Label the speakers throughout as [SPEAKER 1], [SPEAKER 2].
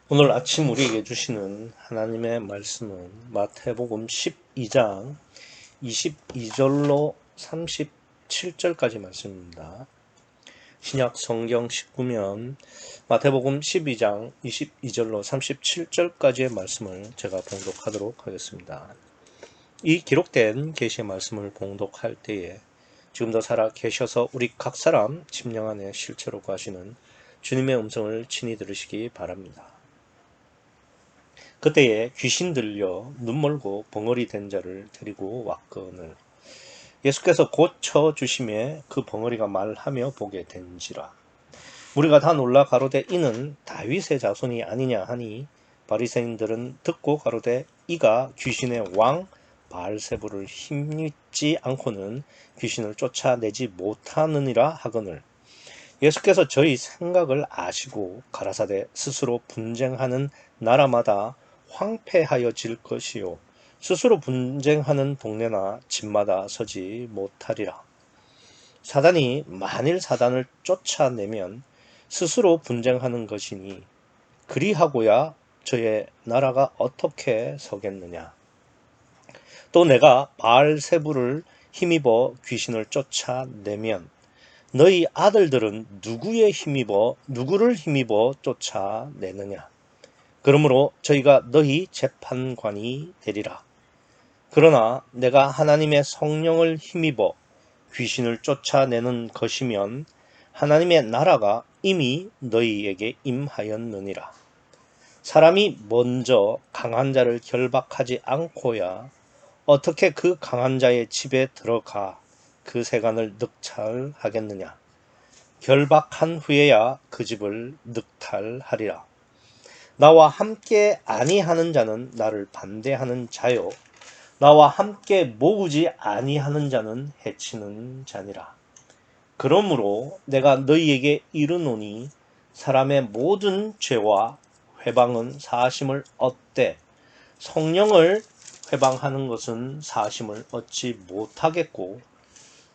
[SPEAKER 1] 오늘 아침 우리에게 주시는 하나님의 말씀은 마태복음 12장 22절로 37절까지 말씀입니다. 신약 성경 19면 마태복음 12장 22절로 37절까지의 말씀을 제가 봉독하도록 하겠습니다. 이 기록된 계시의 말씀을 봉독할 때에 지금도 살아 계셔서 우리 각 사람 심령 안에 실체로 가시는 주님의 음성을 친히 들으시기 바랍니다. 그때에 귀신 들려 눈멀고 벙어리 된 자를 데리고 왔거늘 예수께서 고쳐주심에 그 벙어리가 말하며 보게 된지라. 우리가 다 놀라 가로되 이는 다윗의 자손이 아니냐 하니 바리새인들은 듣고 가로되 이가 귀신의 왕 바알세불을 힘입지 않고는 귀신을 쫓아내지 못하느니라 하거늘 예수께서 저희 생각을 아시고 가라사대 스스로 분쟁하는 나라마다 황폐하여질 것이요 스스로 분쟁하는 동네나 집마다 서지 못하리라. 사단이 만일 사단을 쫓아내면 스스로 분쟁하는 것이니 그리하고야 저의 나라가 어떻게 서겠느냐. 또 내가 바알세불을 힘입어 귀신을 쫓아내면 너희 아들들은 누구를 힘입어 쫓아내느냐. 그러므로 저희가 너희 재판관이 되리라. 그러나 내가 하나님의 성령을 힘입어 귀신을 쫓아내는 것이면 하나님의 나라가 이미 너희에게 임하였느니라. 사람이 먼저 강한 자를 결박하지 않고야 어떻게 그 강한 자의 집에 들어가 그 세간을 늑탈하겠느냐. 결박한 후에야 그 집을 늑탈하리라. 나와 함께 아니하는 자는 나를 반대하는 자요 나와 함께 모으지 아니하는 자는 해치는 자니라. 그러므로 내가 너희에게 이르노니 사람의 모든 죄와 회방은 사하심을 얻되 성령을 회방하는 것은 사하심을 얻지 못하겠고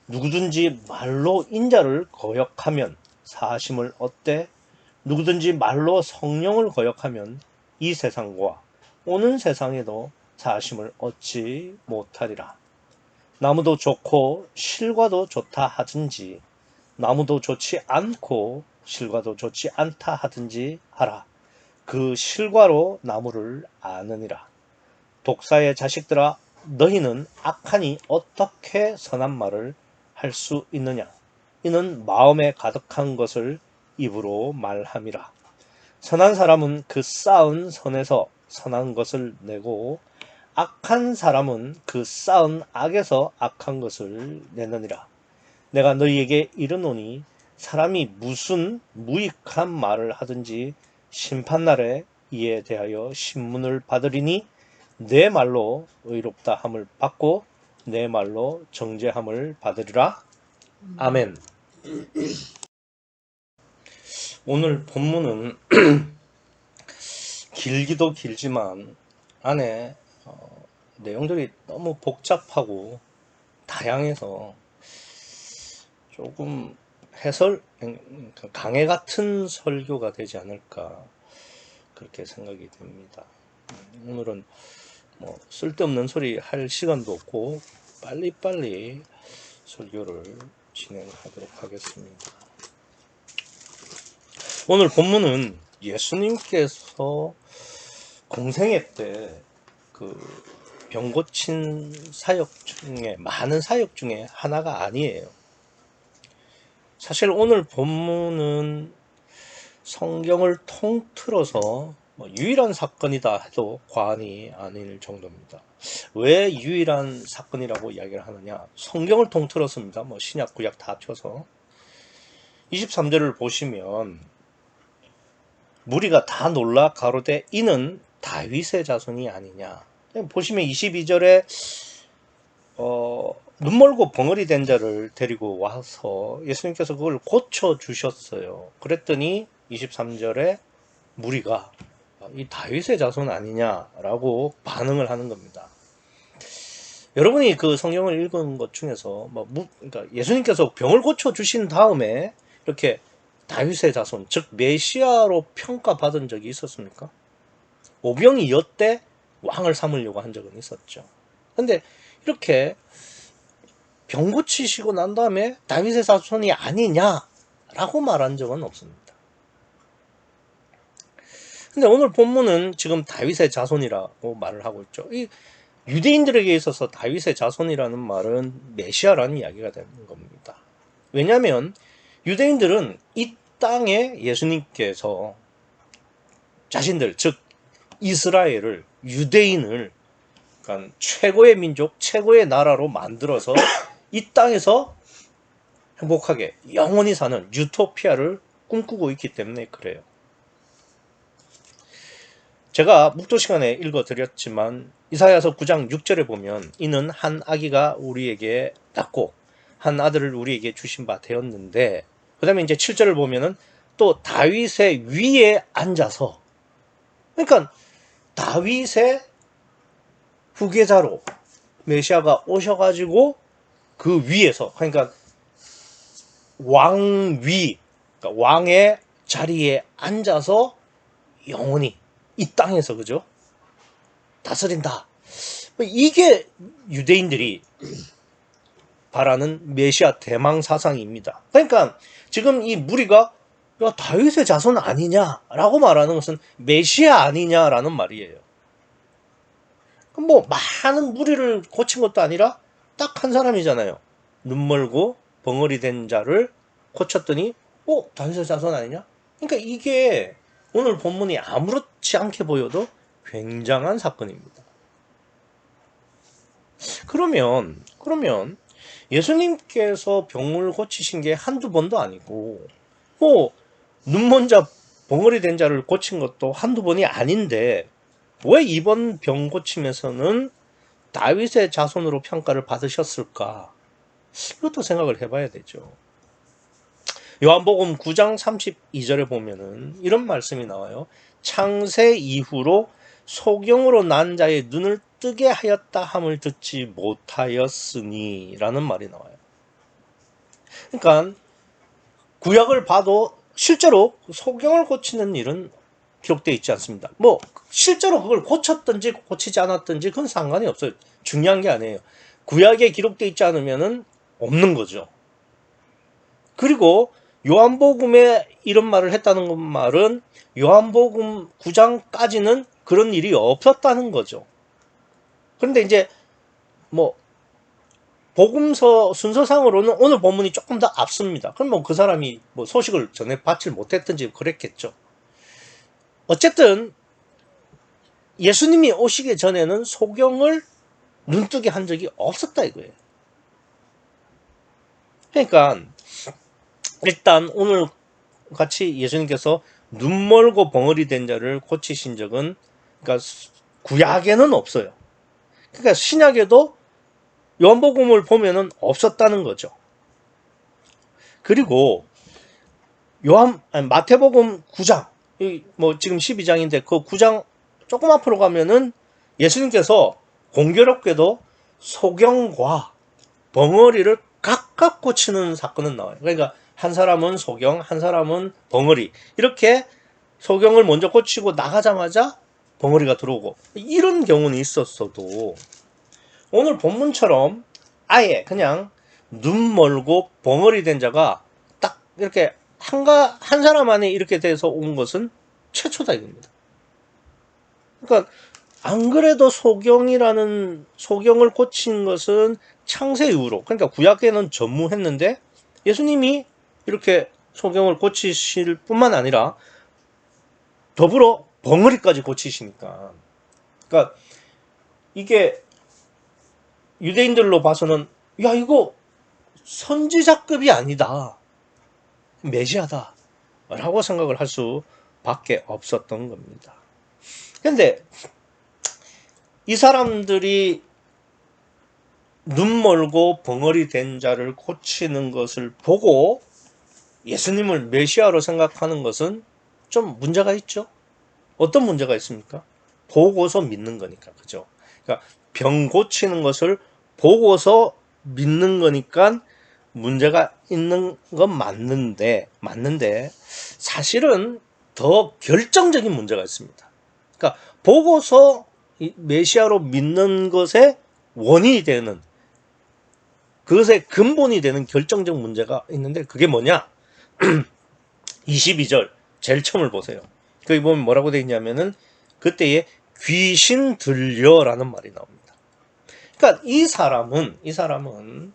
[SPEAKER 1] 누구든지 말로 인자를 거역하면 사하심을 얻되 누구든지 말로 성령을 거역하면 이 세상과 오는 세상에도 사하심을 얻지 못하리라. 나무도 좋고 실과도 좋다 하든지 나무도 좋지 않고 실과도 좋지 않다 하든지 하라. 그 실과로 나무를 아느니라. 독사의 자식들아 너희는 악하니 어떻게 선한 말을 할 수 있느냐. 이는 마음에 가득한 것을 입으로 말함이라. 선한 사람은 그 쌓은 선에서 선한 것을 내고 악한 사람은 그 쌓은 악에서 악한 것을 내느니라. 내가 너희에게 이르노니 사람이 무슨 무익한 말을 하든지 심판날에 이에 대하여 신문을 받으리니 내 말로 의롭다 함을 받고 내 말로 정죄함을 받으리라. 아멘. 오늘 본문은 길기도 길지만 안에 내용들이 너무 복잡하고 다양해서 조금 해설, 강해 같은 설교가 되지 않을까 그렇게 생각이 됩니다. 오늘은 뭐 쓸데없는 소리 할 시간도 없고 빨리빨리 설교를 진행하도록 하겠습니다. 오늘 본문은 예수님께서 공생애 때 그 병 고친 사역 중에 많은 사역 중에 하나가 아니에요. 사실 오늘 본문은 성경을 통틀어서 유일한 사건이다 해도 과언이 아닐 정도입니다. 왜 유일한 사건이라고 이야기를 하느냐? 성경을 통틀었습니다. 신약 구약 다 합쳐서 23절을 보시면 무리가 다 놀라 가로되 이는 다윗의 자손이 아니냐. 보시면 22절에 눈멀고 벙어리 된 자를 데리고 와서 예수님께서 그걸 고쳐주셨어요. 그랬더니 23절에 무리가 이 다윗의 자손 아니냐라고 반응을 하는 겁니다. 여러분이 그 성경을 읽은 것 중에서 그러니까 예수님께서 병을 고쳐주신 다음에 이렇게 다윗의 자손, 즉 메시아로 평가받은 적이 있었습니까? 오병이 여때 왕을 삼으려고 한 적은 있었죠. 근데 이렇게 병 고치시고 난 다음에 다윗의 자손이 아니냐라고 말한 적은 없습니다. 근데 오늘 본문은 지금 다윗의 자손이라고 말을 하고 있죠. 이 유대인들에게 있어서 다윗의 자손이라는 말은 메시아라는 이야기가 되는 겁니다. 왜냐하면 유대인들은 이 땅에 예수님께서 자신들, 즉 이스라엘을, 유대인을 그러니까 최고의 민족, 최고의 나라로 만들어서 이 땅에서 행복하게 영원히 사는 유토피아를 꿈꾸고 있기 때문에 그래요. 제가 묵도 시간에 읽어드렸지만 이사야서 9장 6절에 보면 이는 한 아기가 우리에게 낳고 한 아들을 우리에게 주신 바 되었는데, 그 다음에 이제 7절을 보면은 또 다윗의 위에 앉아서, 그러니까 다윗의 후계자로 메시아가 오셔가지고 그 위에서, 그러니까 왕위, 그러니까 왕의 자리에 앉아서 영원히 이 땅에서, 그죠? 다스린다. 이게 유대인들이 바라는 메시아 대망 사상입니다. 그러니까 지금 이 무리가 야, 다윗의 자손 아니냐라고 말하는 것은 메시아 아니냐라는 말이에요. 뭐 많은 무리를 고친 것도 아니라 딱 한 사람이잖아요. 눈 멀고 벙어리 된 자를 고쳤더니 다윗의 자손 아니냐? 그러니까 이게 오늘 본문이 아무렇지 않게 보여도 굉장한 사건입니다. 그러면 예수님께서 병을 고치신 게 한두 번도 아니고 눈먼 자, 벙어리 된 자를 고친 것도 한두 번이 아닌데 왜 이번 병 고침에서는 다윗의 자손으로 평가를 받으셨을까? 이것도 생각을 해봐야 되죠. 요한복음 9장 32절에 보면은 이런 말씀이 나와요. 창세 이후로 소경으로 난 자의 눈을 뜨게 하였다 함을 듣지 못하였으니 라는 말이 나와요. 그러니까 구약을 봐도 실제로 소경을 고치는 일은 기록되어 있지 않습니다. 뭐 실제로 그걸 고쳤든지 고치지 않았든지 그건 상관이 없어요. 중요한 게 아니에요. 구약에 기록되어 있지 않으면은 없는 거죠. 그리고 요한복음에 이런 말을 했다는 말은 요한복음 9장까지는 그런 일이 없었다는 거죠. 그런데 이제 뭐 복음서 순서상으로는 오늘 본문이 조금 더 앞섭니다. 그럼 뭐 그 사람이 뭐 소식을 전해받지 못했든지 그랬겠죠. 어쨌든 예수님이 오시기 전에는 소경을 눈뜨게 한 적이 없었다 이거예요. 그러니까 일단 오늘 같이 예수님께서 눈 멀고 벙어리 된 자를 고치신 적은 그러니까 구약에는 없어요. 그러니까 신약에도 요한복음을 보면은 없었다는 거죠. 그리고 마태복음 9장, 뭐 지금 12장인데 그 9장 조금 앞으로 가면은 예수님께서 공교롭게도 소경과 벙어리를 각각 고치는 사건은 나와요. 그러니까 한 사람은 소경, 한 사람은 벙어리, 이렇게 소경을 먼저 고치고 나가자마자 벙어리가 들어오고 이런 경우는 있었어도 오늘 본문처럼 아예 그냥 눈 멀고 벙어리 된 자가 딱 이렇게 한 사람 안에 이렇게 돼서 온 것은 최초다 이겁니다. 그러니까 안 그래도 소경을 고친 것은 창세 이후로, 그러니까 구약에는 전무했는데 예수님이 이렇게 소경을 고치실 뿐만 아니라 더불어 벙어리까지 고치시니까, 그러니까 이게 유대인들로 봐서는 야 이거 선지자급이 아니다, 메시아다 라고 생각을 할 수밖에 없었던 겁니다. 근데 이 사람들이 눈 멀고 벙어리 된 자를 고치는 것을 보고 예수님을 메시아로 생각하는 것은 좀 문제가 있죠. 어떤 문제가 있습니까? 보고서 믿는 거니까, 그죠? 그러니까 병 고치는 것을 보고서 믿는 거니까 문제가 있는 건 맞는데 사실은 더 결정적인 문제가 있습니다. 그러니까 보고서 메시아로 믿는 것의 원인이 되는, 그것의 근본이 되는 결정적 문제가 있는데 그게 뭐냐? 22절 제일 처음을 보세요. 거기 보면 뭐라고 되어 있냐면은 그때에 귀신 들려라는 말이 나옵니다. 그러니까 이 사람은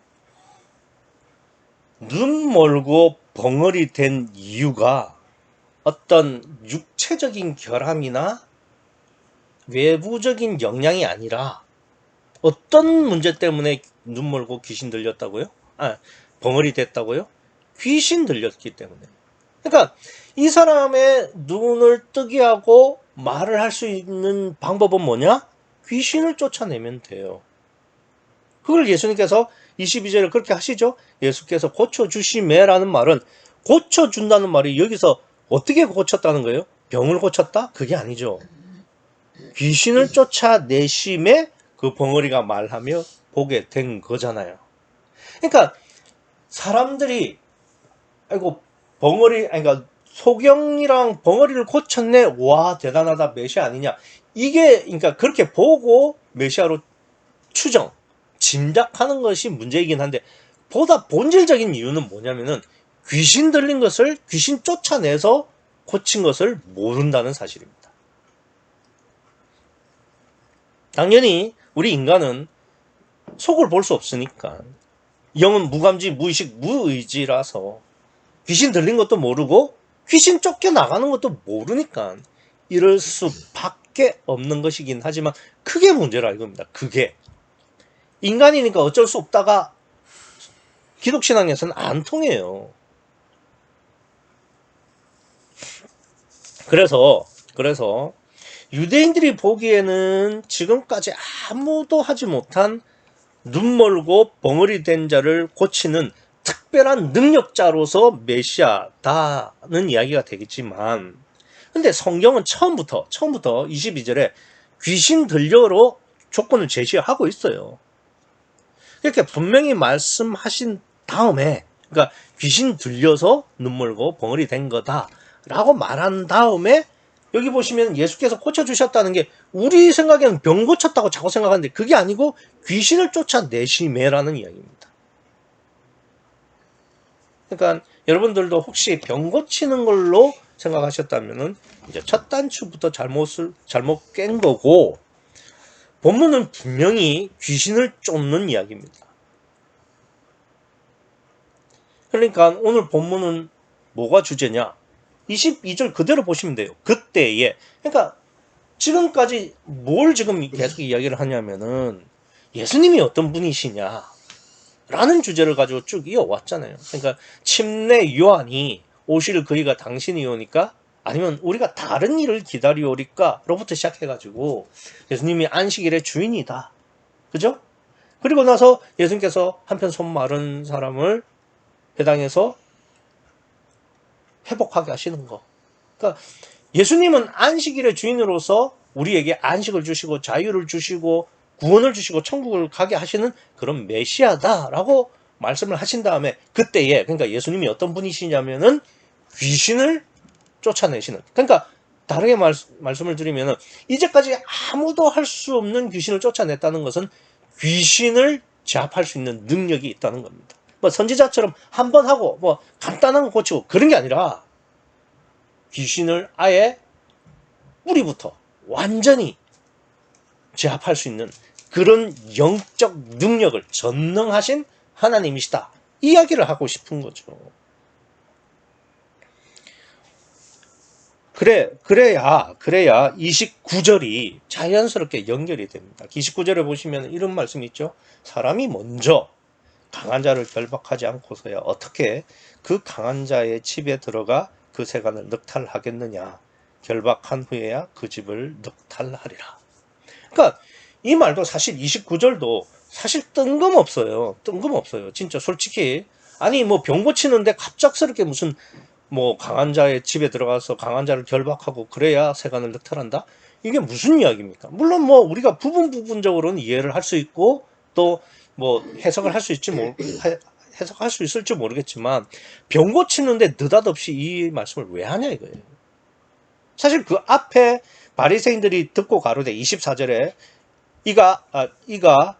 [SPEAKER 1] 눈 멀고 벙어리 된 이유가 어떤 육체적인 결함이나 외부적인 영향이 아니라 어떤 문제 때문에 눈 멀고 귀신 들렸다고요? 벙어리 됐다고요? 귀신 들렸기 때문에. 그러니까 이 사람의 눈을 뜨게 하고 말을 할 수 있는 방법은 뭐냐? 귀신을 쫓아내면 돼요. 그걸 예수님께서 22절에 그렇게 하시죠. 예수께서 고쳐주시매라는 말은, 고쳐준다는 말이 여기서 어떻게 고쳤다는 거예요? 병을 고쳤다? 그게 아니죠. 귀신을 쫓아내심에 그 벙어리가 말하며 보게 된 거잖아요. 그러니까 사람들이 아이고 그러니까 소경이랑 벙어리를 고쳤네, 와 대단하다, 메시아 아니냐, 이게 그러니까 그렇게 보고 메시아로 추정, 짐작하는 것이 문제이긴 한데, 보다 본질적인 이유는 뭐냐면은 귀신 들린 것을, 귀신 쫓아내서 고친 것을 모른다는 사실입니다. 당연히 우리 인간은 속을 볼 수 없으니까, 영은 무감지 무의식 무의지라서 귀신 들린 것도 모르고 귀신 쫓겨나가는 것도 모르니까 이럴 수밖에 없는 것이긴 하지만, 그게 문제라 이겁니다. 그게 인간이니까 어쩔 수 없다가 기독신앙에서는 안 통해요. 그래서 유대인들이 보기에는 지금까지 아무도 하지 못한 눈 멀고 벙어리 된 자를 고치는 특별한 능력자로서 메시아다는 이야기가 되겠지만, 근데 성경은 처음부터 22절에 귀신 들려로 조건을 제시하고 있어요. 이렇게 분명히 말씀하신 다음에, 그러니까 귀신 들려서 눈 멀고 벙어리 된 거다라고 말한 다음에, 여기 보시면 예수께서 고쳐주셨다는 게 우리 생각에는 병 고쳤다고 자꾸 생각하는데 그게 아니고 귀신을 쫓아내시매라는 이야기입니다. 그러니까 여러분들도 혹시 병 고치는 걸로 생각하셨다면은 이제 첫 단추부터 잘못 깬 거고, 본문은 분명히 귀신을 쫓는 이야기입니다. 그러니까 오늘 본문은 뭐가 주제냐? 22절 그대로 보시면 돼요. 그때에. 그러니까 지금까지 뭘 지금 계속 이야기를 하냐면은 예수님이 어떤 분이시냐 라는 주제를 가지고 쭉 이어왔잖아요. 그러니까 침례 요한이 오실 그이가 당신이 오니까, 아니면 우리가 다른 일을 기다리오리까 로부터 시작해가지고 예수님이 안식일의 주인이다, 그죠? 그리고 나서 예수님께서 한편 손 마른 사람을 회당에서 회복하게 하시는 거. 그러니까 예수님은 안식일의 주인으로서 우리에게 안식을 주시고 자유를 주시고 구원을 주시고 천국을 가게 하시는 그런 메시아다라고 말씀을 하신 다음에, 그때에, 그러니까 예수님이 어떤 분이시냐면은 귀신을 쫓아내시는, 그러니까 다르게 말씀을 드리면은 이제까지 아무도 할 수 없는 귀신을 쫓아냈다는 것은 귀신을 제압할 수 있는 능력이 있다는 겁니다. 뭐 선지자처럼 한 번 하고 뭐 간단한 거 고치고 그런 게 아니라, 귀신을 아예 뿌리부터 완전히 제압할 수 있는 그런 영적 능력을 전능하신 하나님이시다, 이야기를 하고 싶은 거죠. 그래야 29절이 자연스럽게 연결이 됩니다. 29절에 보시면 이런 말씀이 있죠. 사람이 먼저 강한 자를 결박하지 않고서야 어떻게 그 강한 자의 집에 들어가 그 세간을 늑탈하겠느냐. 결박한 후에야 그 집을 늑탈하리라. 그러니까 이 말도 사실 29절도 사실 뜬금없어요. 진짜 솔직히. 아니 뭐 병 고치는데 갑작스럽게 무슨 뭐 강한 자의 집에 들어가서 강한 자를 결박하고 그래야 세간을 늑탈한다? 이게 무슨 이야기입니까? 물론 뭐 우리가 부분적으로는 이해를 할 수 있고 또 뭐 해석을 할 수 해석할 수 있을지 모르겠지만, 병 고치는데 느닷없이 이 말씀을 왜 하냐 이거예요. 사실 그 앞에 바리새인들이 듣고 가로되 24절에 이가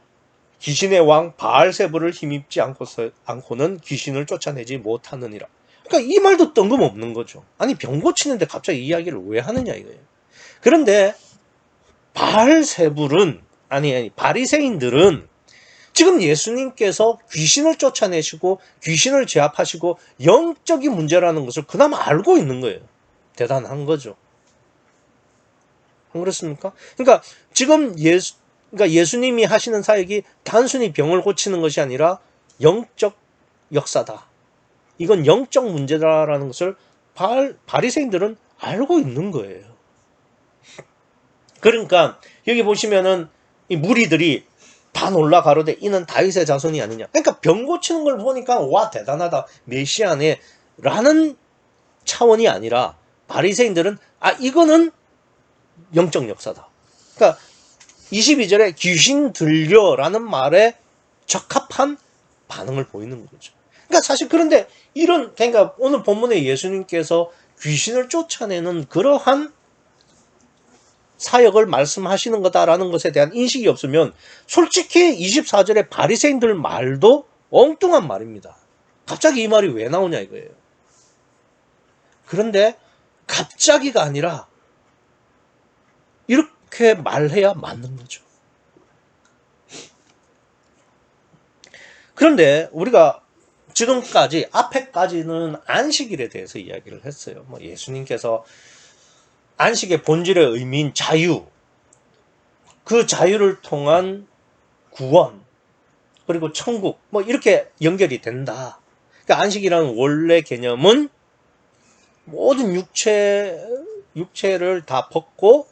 [SPEAKER 1] 귀신의 왕 바알세불을 힘입지 않고는 귀신을 쫓아내지 못하느니라. 그러니까 이 말도 뜬금없는 거죠. 아니 병 고치는데 갑자기 이 이야기를 왜 하느냐 이거예요. 그런데 바알세불은 아니 바리새인들은 지금 예수님께서 귀신을 쫓아내시고 귀신을 제압하시고 영적인 문제라는 것을 그나마 알고 있는 거예요. 대단한 거죠. 안 그렇습니까? 그러니까 지금 예수님이 하시는 사역이 단순히 병을 고치는 것이 아니라 영적 역사다. 이건 영적 문제다라는 것을 바리새인들은 알고 있는 거예요. 그러니까 여기 보시면은 이 무리들이 다 놀라 가로되 이는 다윗의 자손이 아니냐. 그러니까 병 고치는 걸 보니까 와 대단하다 메시아네 라는 차원이 아니라 바리새인들은 이거는 영적 역사다. 그러니까 22절에 귀신 들려라는 말에 적합한 반응을 보이는 거죠. 그러니까 사실 그런데 그러니까 오늘 본문에 예수님께서 귀신을 쫓아내는 그러한 사역을 말씀하시는 거다라는 것에 대한 인식이 없으면 솔직히 24절에 바리새인들 말도 엉뚱한 말입니다. 갑자기 이 말이 왜 나오냐 이거예요. 그런데 갑자기가 아니라 이렇게 말해야 맞는 거죠. 그런데 우리가 지금까지 앞에까지는 안식일에 대해서 이야기를 했어요. 예수님께서 안식의 본질의 의미인 자유, 그 자유를 통한 구원, 그리고 천국, 이렇게 연결이 된다. 그러니까 안식이라는 원래 개념은 모든 육체를 다 벗고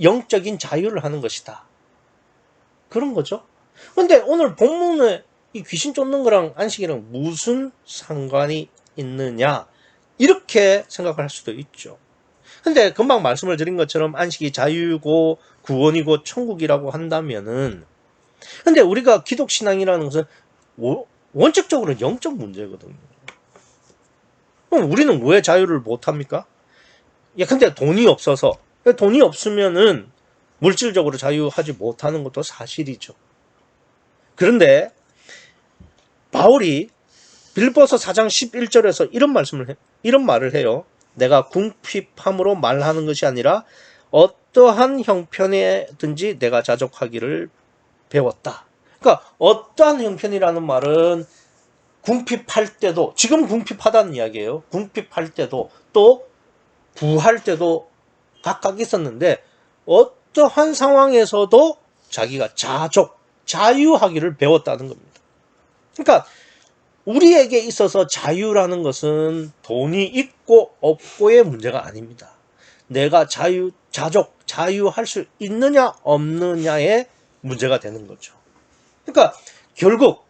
[SPEAKER 1] 영적인 자유를 하는 것이다. 그런 거죠. 근데 오늘 본문에 이 귀신 쫓는 거랑 안식이랑 무슨 상관이 있느냐? 이렇게 생각을 할 수도 있죠. 근데 금방 말씀을 드린 것처럼 안식이 자유고 구원이고 천국이라고 한다면은 근데 우리가 기독신앙이라는 것은 원칙적으로 영적 문제거든요. 그럼 우리는 왜 자유를 못합니까? 근데 돈이 없어서 돈이 없으면은 물질적으로 자유하지 못하는 것도 사실이죠. 그런데 바울이 빌립보서 4장 11절에서 이런 말을 해요. 내가 궁핍함으로 말하는 것이 아니라 어떠한 형편에든지 내가 자족하기를 배웠다. 그러니까 어떠한 형편이라는 말은 궁핍할 때도, 지금 궁핍하다는 이야기예요. 궁핍할 때도 또 구할 때도 각각 있었는데 어떠한 상황에서도 자기가 자유하기를 배웠다는 겁니다. 그러니까 우리에게 있어서 자유라는 것은 돈이 있고 없고의 문제가 아닙니다. 내가 자유할 수 있느냐 없느냐의 문제가 되는 거죠. 그러니까 결국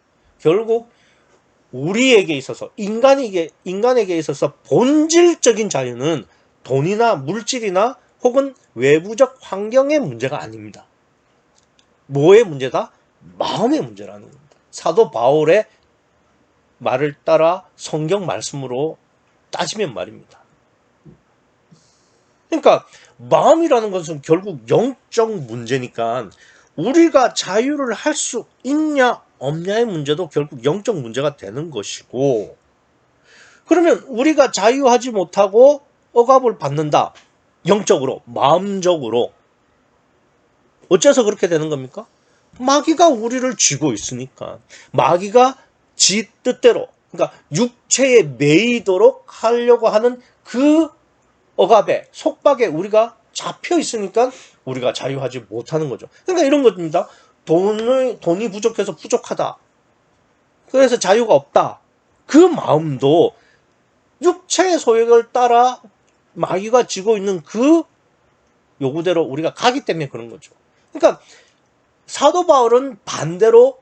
[SPEAKER 1] 우리에게 있어서 인간에게 있어서 본질적인 자유는 돈이나 물질이나 혹은 외부적 환경의 문제가 아닙니다. 뭐의 문제다? 마음의 문제라는 겁니다. 사도 바울의 말을 따라 성경 말씀으로 따지면 말입니다. 그러니까 마음이라는 것은 결국 영적 문제니까 우리가 자유를 할 수 있냐 없냐의 문제도 결국 영적 문제가 되는 것이고, 그러면 우리가 자유하지 못하고 억압을 받는다. 영적으로, 마음적으로. 어째서 그렇게 되는 겁니까? 마귀가 우리를 쥐고 있으니까. 마귀가 지 뜻대로, 그러니까 육체에 매이도록 하려고 하는 그 억압에, 속박에 우리가 잡혀 있으니까 우리가 자유하지 못하는 거죠. 그러니까 이런 겁니다. 돈이 부족해서 부족하다. 그래서 자유가 없다. 그 마음도 육체의 소욕을 따라 마귀가 쥐고 있는 그 요구대로 우리가 가기 때문에 그런 거죠. 그러니까 사도 바울은 반대로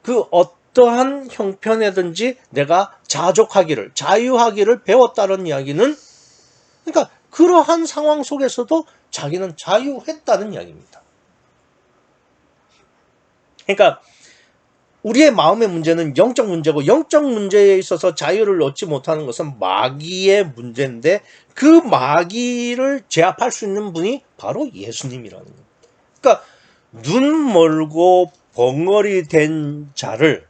[SPEAKER 1] 그 어떠한 형편이든지 내가 자유하기를 배웠다는 이야기는, 그러니까 그러한 상황 속에서도 자기는 자유했다는 이야기입니다. 그러니까 우리의 마음의 문제는 영적 문제고 영적 문제에 있어서 자유를 얻지 못하는 것은 마귀의 문제인데 그 마귀를 제압할 수 있는 분이 바로 예수님이라는 거예요. 그러니까 눈 멀고 벙어리 된 자를,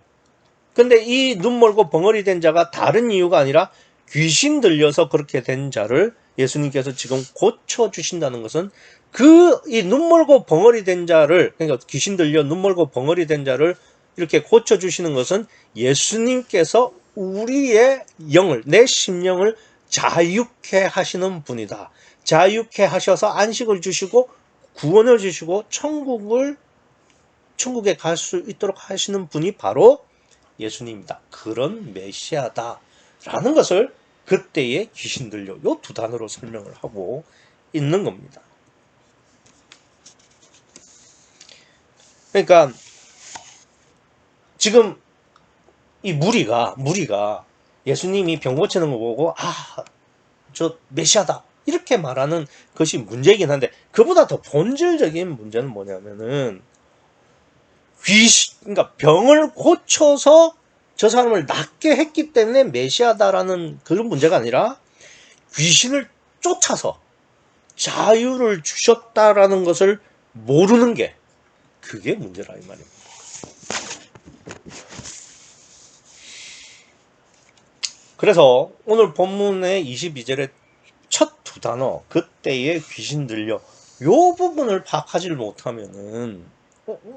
[SPEAKER 1] 근데 이 눈 멀고 벙어리 된 자가 다른 이유가 아니라 귀신 들려서 그렇게 된 자를 예수님께서 지금 고쳐주신다는 것은 그 이 눈 멀고 벙어리 된 자를, 그러니까 귀신 들려 눈 멀고 벙어리 된 자를 이렇게 고쳐주시는 것은 예수님께서 우리의 영을, 내 심령을 자유케 하시는 분이다. 자유케 하셔서 안식을 주시고 구원을 주시고 천국에 갈 수 있도록 하시는 분이 바로 예수님이다. 그런 메시아다라는 것을 그때의 귀신 들려 요 두 단어로 설명을 하고 있는 겁니다. 그러니까 지금 이 무리가 예수님이 병 고치는 거 보고 저 메시아다 이렇게 말하는 것이 문제이긴 한데, 그보다 더 본질적인 문제는 뭐냐면은 그러니까 병을 고쳐서 저 사람을 낫게 했기 때문에 메시아다라는 그런 문제가 아니라 귀신을 쫓아서 자유를 주셨다라는 것을 모르는 게, 그게 문제라 이 말입니다. 그래서 오늘 본문의 22절의 첫 두 단어, 그때의 귀신 들려, 요 부분을 파악하지를 못하면은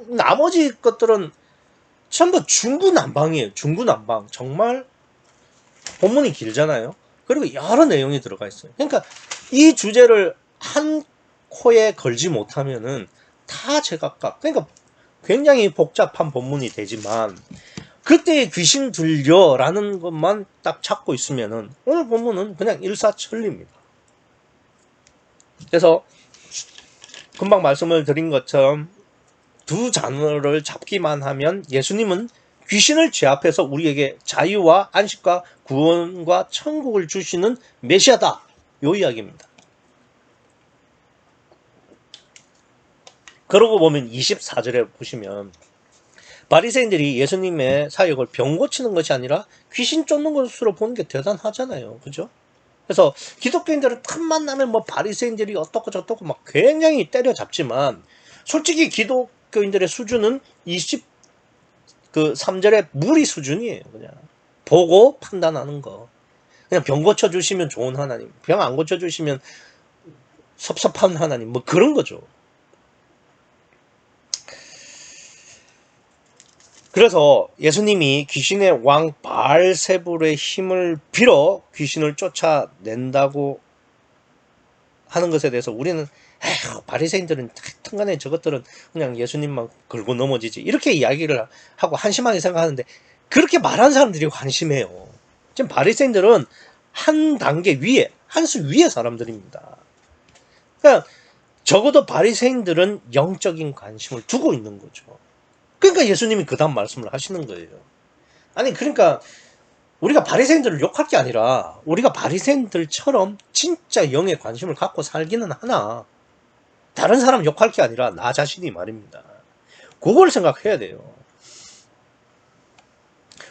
[SPEAKER 1] 나머지 것들은 전부 중구난방이에요. 중구난방. 정말 본문이 길잖아요. 그리고 여러 내용이 들어가 있어요. 그러니까 이 주제를 한 코에 걸지 못하면은 다 제각각, 그러니까 굉장히 복잡한 본문이 되지만 그때의 귀신 들려라는 것만 딱 찾고 있으면은 오늘 본문은 그냥 일사천리입니다. 그래서 금방 말씀을 드린 것처럼 두 단어를 잡기만 하면 예수님은 귀신을 제압해서 우리에게 자유와 안식과 구원과 천국을 주시는 메시아다, 요 이야기입니다. 그러고 보면 24절에 보시면 바리새인들이 예수님의 사역을 병 고치는 것이 아니라 귀신 쫓는 것으로 보는 게 대단하잖아요. 그죠? 그래서 기독교인들은 틈만 나면 뭐 바리새인들이 어떻고 저떻고 막 굉장히 때려잡지만, 솔직히 기독교인들의 수준은 3절의 무리 수준이에요. 그냥 보고 판단하는 거. 그냥 병 고쳐주시면 좋은 하나님, 병 안 고쳐주시면 섭섭한 하나님, 뭐 그런 거죠. 그래서 예수님이 귀신의 왕 바알세불의 힘을 빌어 귀신을 쫓아낸다고 하는 것에 대해서 우리는 바리새인들은 하여튼간에 저것들은 그냥 예수님만 걸고 넘어지지, 이렇게 이야기를 하고 한심하게 생각하는데, 그렇게 말하는 사람들이 한심해요. 지금 바리새인들은 한 단계 위에, 한 수 위의 사람들입니다. 그러니까 적어도 바리새인들은 영적인 관심을 두고 있는 거죠. 그러니까 예수님이 그 다음 말씀을 하시는 거예요. 아니 그러니까 우리가 바리새인들을 욕할 게 아니라 우리가 바리새인들처럼 진짜 영에 관심을 갖고 살기는 하나, 다른 사람 욕할 게 아니라 나 자신이 말입니다. 그걸 생각해야 돼요.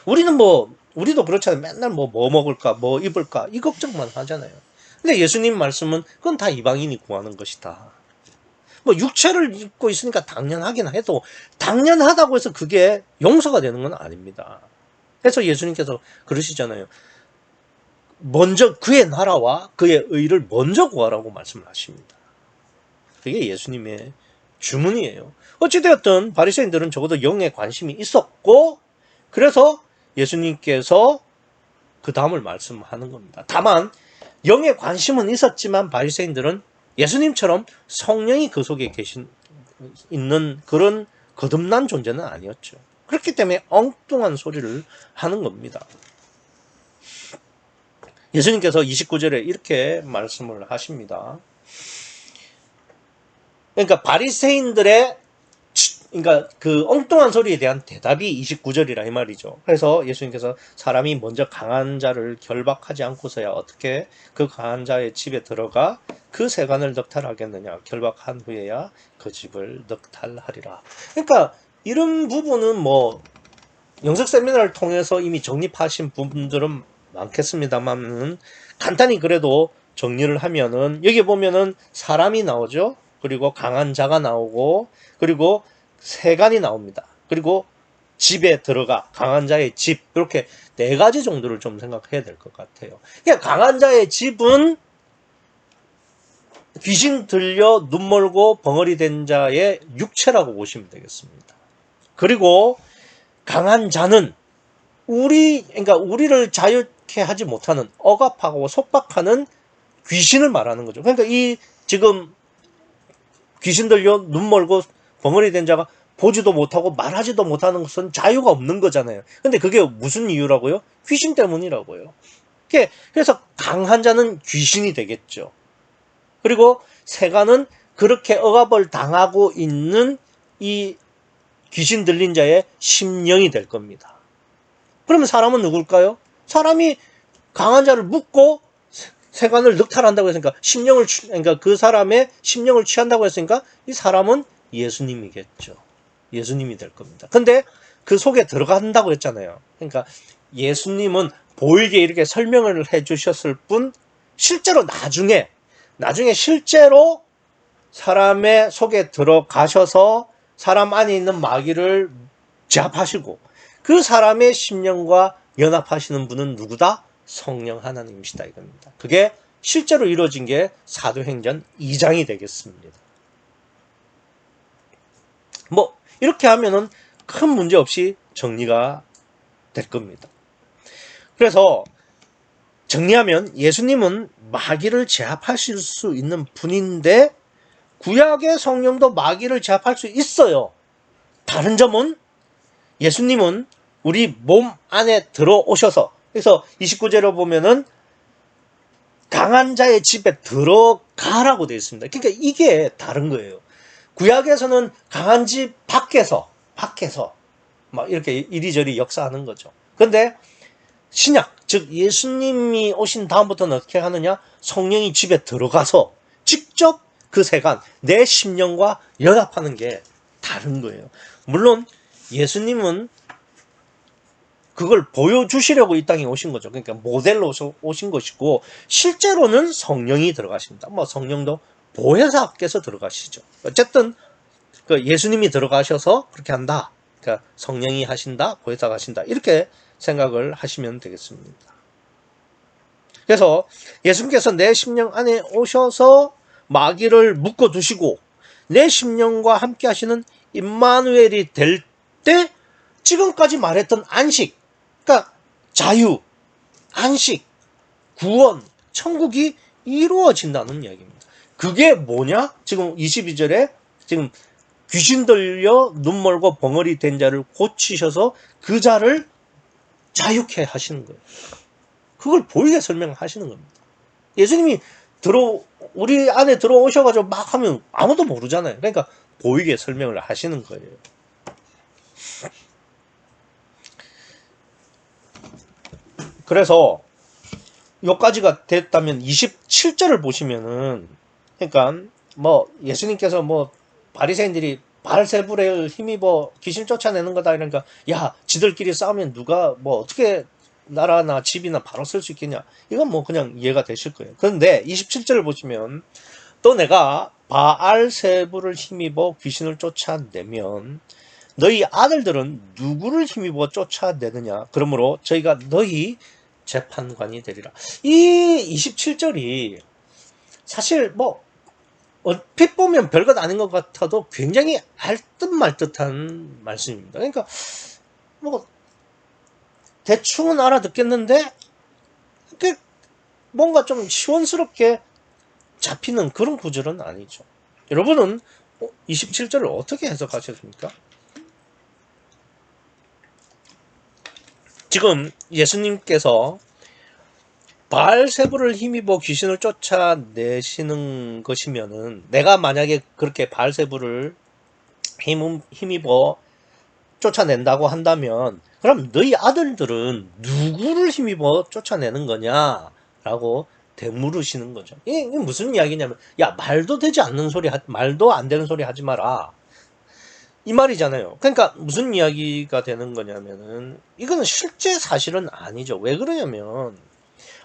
[SPEAKER 1] 우리도 그렇잖아요. 맨날 뭐 먹을까, 뭐 입을까, 이 걱정만 하잖아요. 근데 예수님 말씀은 그건 다 이방인이 구하는 것이다. 뭐 육체를 입고 있으니까 당연하긴 해도 당연하다고 해서 그게 용서가 되는 건 아닙니다. 그래서 예수님께서 그러시잖아요. 먼저 그의 나라와 그의 의를 먼저 구하라고 말씀을 하십니다. 그게 예수님의 주문이에요. 어찌되었든 바리새인들은 적어도 영에 관심이 있었고, 그래서 예수님께서 그 다음을 말씀하는 겁니다. 다만 영에 관심은 있었지만 바리새인들은 예수님처럼 성령이 그 속에 있는 그런 거듭난 존재는 아니었죠. 그렇기 때문에 엉뚱한 소리를 하는 겁니다. 예수님께서 29절에 이렇게 말씀을 하십니다. 그러니까 바리새인들의 그 엉뚱한 소리에 대한 대답이 29절이라 이 말이죠. 그래서 예수님께서 사람이 먼저 강한 자를 결박하지 않고서야 어떻게 그 강한 자의 집에 들어가 그 세관을 넉탈하겠느냐, 결박한 후에야 그 집을 넉탈하리라. 그러니까 이런 부분은 뭐 영적 세미나를 통해서 이미 정립하신 분들은 많겠습니다만 간단히 그래도 정리를 하면은 여기 보면은 사람이 나오죠. 그리고 강한 자가 나오고 그리고 세간이 나옵니다. 그리고 집에 들어가 강한 자의 집 이렇게 네 가지 정도를 좀 생각해야 될 것 같아요. 그러니까 강한 자의 집은 귀신 들려 눈 멀고 벙어리 된 자의 육체라고 보시면 되겠습니다. 그리고 강한 자는 그러니까 우리를 자유케 하지 못하는 억압하고 속박하는 귀신을 말하는 거죠. 그러니까 이 지금 귀신 들려 눈 멀고 벙어리 된 자가 보지도 못하고 말하지도 못하는 것은 자유가 없는 거잖아요. 근데 그게 무슨 이유라고요? 귀신 때문이라고요. 그래서 강한 자는 귀신이 되겠죠. 그리고 세간은 그렇게 억압을 당하고 있는 이 귀신 들린 자의 심령이 될 겁니다. 그러면 사람은 누굴까요? 사람이 강한 자를 묶고 세간을 늑탈한다고 했으니까 그러니까 그 사람의 심령을 취한다고 했으니까 이 사람은 예수님이겠죠. 예수님이 될 겁니다. 근데 그 속에 들어간다고 했잖아요. 그러니까 예수님은 보이게 이렇게 설명을 해주셨을 뿐 실제로 나중에 실제로 사람의 속에 들어가셔서 사람 안에 있는 마귀를 제압하시고 그 사람의 심령과 연합하시는 분은 누구다? 성령 하나님이시다 이겁니다. 그게 실제로 이루어진 게 사도행전 2장이 되겠습니다. 뭐 이렇게 하면은 큰 문제 없이 정리가 될 겁니다. 그래서 정리하면 예수님은 마귀를 제압하실 수 있는 분인데 구약의 성령도 마귀를 제압할 수 있어요. 다른 점은 예수님은 우리 몸 안에 들어오셔서 그래서 29절에 보면은 강한 자의 집에 들어가라고 되어 있습니다. 그러니까 이게 다른 거예요. 구약에서는 강한 집 밖에서 막 이렇게 이리저리 역사하는 거죠. 근데 신약, 즉 예수님이 오신 다음부터는 어떻게 하느냐? 성령이 집에 들어가서 직접 그 세간, 내 심령과 연합하는 게 다른 거예요. 물론 예수님은 그걸 보여주시려고 이 땅에 오신 거죠. 그러니까 모델로 오신 것이고 실제로는 성령이 들어가십니다. 뭐 성령도 보혜사께서 들어가시죠. 어쨌든 그 예수님이 들어가셔서 그렇게 한다. 그러니까 성령이 하신다, 보혜사가 하신다. 이렇게 생각을 하시면 되겠습니다. 그래서 예수님께서 내 심령 안에 오셔서 마귀를 묶어두시고 내 심령과 함께 하시는 임마누엘이 될 때 지금까지 말했던 안식, 그러니까 자유, 안식, 구원, 천국이 이루어진다는 이야기입니다. 그게 뭐냐? 지금 22절에 지금 귀신 들려 눈 멀고 벙어리 된 자를 고치셔서 그 자를 자유케 하시는 거예요. 그걸 보이게 설명하시는 겁니다. 예수님이 우리 안에 들어오셔가지고 막 하면 아무도 모르잖아요. 그러니까 보이게 설명을 하시는 거예요. 그래서 여기까지가 됐다면 27절을 보시면은 그러니까 뭐 예수님께서 뭐 바리새인들이 바알세불을 힘입어 귀신 쫓아내는 거다 이러니까 야 지들끼리 싸우면 누가 뭐 어떻게 나라나 집이나 바로 쓸 수 있겠냐 이건 뭐 그냥 이해가 되실 거예요. 그런데 27절을 보시면 또 내가 바알세불을 힘입어 귀신을 쫓아내면 너희 아들들은 누구를 힘입어 쫓아내느냐 그러므로 저희가 너희 재판관이 되리라. 이 27절이 사실 뭐 얼핏 보면 별것 아닌 것 같아도 굉장히 알듯 말듯한 말씀입니다. 그러니까 뭐 대충은 알아듣겠는데 뭔가 좀 시원스럽게 잡히는 그런 구절은 아니죠. 여러분은 27절을 어떻게 해석하셨습니까? 지금 예수님께서 바알세불을 힘입어 귀신을 쫓아내시는 것이면은 내가 만약에 그렇게 바알세불을 힘입어 쫓아낸다고 한다면 그럼 너희 아들들은 누구를 힘입어 쫓아내는 거냐 라고 되물으시는 거죠. 이게 무슨 이야기냐면 야 말도 되지 않는 소리 말도 안 되는 소리 하지 마라. 이 말이잖아요. 그러니까 무슨 이야기가 되는 거냐면은 이거는 실제 사실은 아니죠. 왜 그러냐면